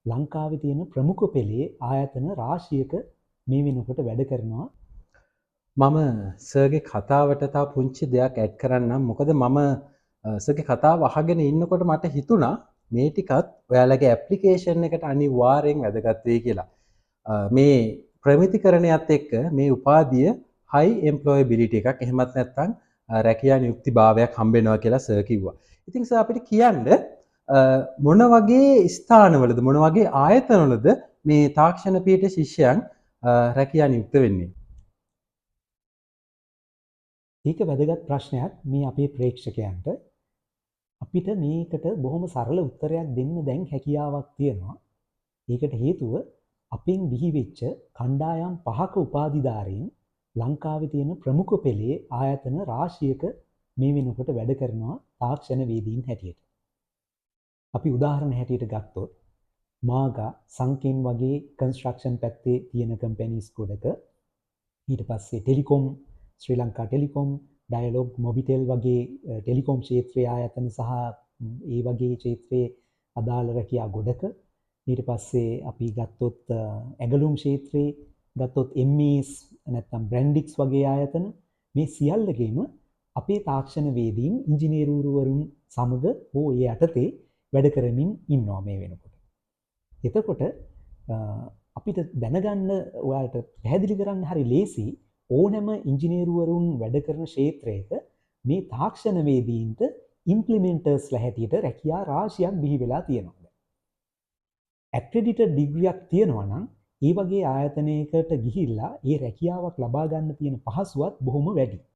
ලංකාවේ තියෙන ප්‍රමුඛ පෙළේ ආයතන රාශියක මේ වෙනකොට වැඩ කරනවා. මම සර්ගේ කතාවට තව පුංචි දෙයක් ඇඩ් කරන්නම්. මොකද මම සර්ගේ කතාව අහගෙන ඉන්නකොට මට හිතුණා මේ ටිකත් ඔයාලගේ ඇප්ලිකේෂන් එකට අනිවාර්යෙන් වැදගත් වෙයි කියලා. මේ ප්‍රමිතිකරණයත් එක්ක මේ උපාධිය high employability එකක් එහෙමත් නැත්නම් රැකියා නියුක්තිභාවයක් හම්බ වෙනවා කියලා සර් කිව්වා. ඉතින් සර් අපිට කියන්න මොන වගේ ස්ථානවලද මොන වගේ ආයතනවලද මේ තාක්ෂණ පීඨ ශිෂ්‍යයන් රැකියා නියුක්ත වෙන්නේ? ඒක වැදගත් ප්‍රශ්නයක් මේ අපේ ප්‍රේක්ෂකයන්ට. අපිට මේකට බොහොම සරල උත්තරයක් දෙන්න දැන් හැකියාවක් තියෙනවා. ඒකට හේතුව අපෙන් බිහි වෙච්ච කණ්ඩායම් 5ක උපාධිධාරීන් ලංකාවේ තියෙන ප්‍රමුඛ පෙළේ ආයතන රාශියක මේ වෙනකොට වැඩ කරනවා තාක්ෂණ වේදීන් හැටියට. අපි උදාහරණ හැටියට ගත්තොත් මාගා සංකේන් වගේ කන්ස්ට්‍රක්ෂන් පැත්තේ තියෙන කම්පැනිස් ගොඩක, ඊට පස්සේ ටෙලිකොම් ශ්‍රී ලංකා ටෙලිකොම්, ඩයලොග් මොබිටෙල් වගේ ටෙලිකොම් ක්ෂේත්‍රයේ ආයතන සහ ඒ වගේ ක්ෂේත්‍රයේ අදාළ රැකියා ගොඩක, ඊට පස්සේ අපි ගත්තොත් ඇගලුම් ක්ෂේත්‍රයේ ගත්තොත් MES නැත්නම් බ්‍රැන්ඩික්ස් වගේ ආයතන, මේ සියල්ලකම අපේ තාක්ෂණ වේදීන් ඉංජිනේරුවරුන් සමග හෝ ඒ යටතේ වැඩ කරමින් ඉන්නවා මේ වෙනකොට. එතකොට අපිට දැනගන්න ඔයාලට පැහැදිලි කරන්න හරි ලේසි ඕනෑම ඉංජිනේරුවරුන් වැඩ කරන ක්ෂේත්‍රයක මේ තාක්ෂණ වේදීන්ට ඉම්ප්ලිමෙන්ටර්ස්ලා හැටියට රැකියා රාශියක් බිහි වෙලා තියෙනවා. ඇක්‍රෙඩිටඩ් ඩිග්‍රියක් තියෙනවා නම් ඒ වගේ ආයතනයකට ගිහිල්ලා ඒ රැකියාවක් ලබා ගන්න තියෙන පහසුවත් බොහොම වැඩි.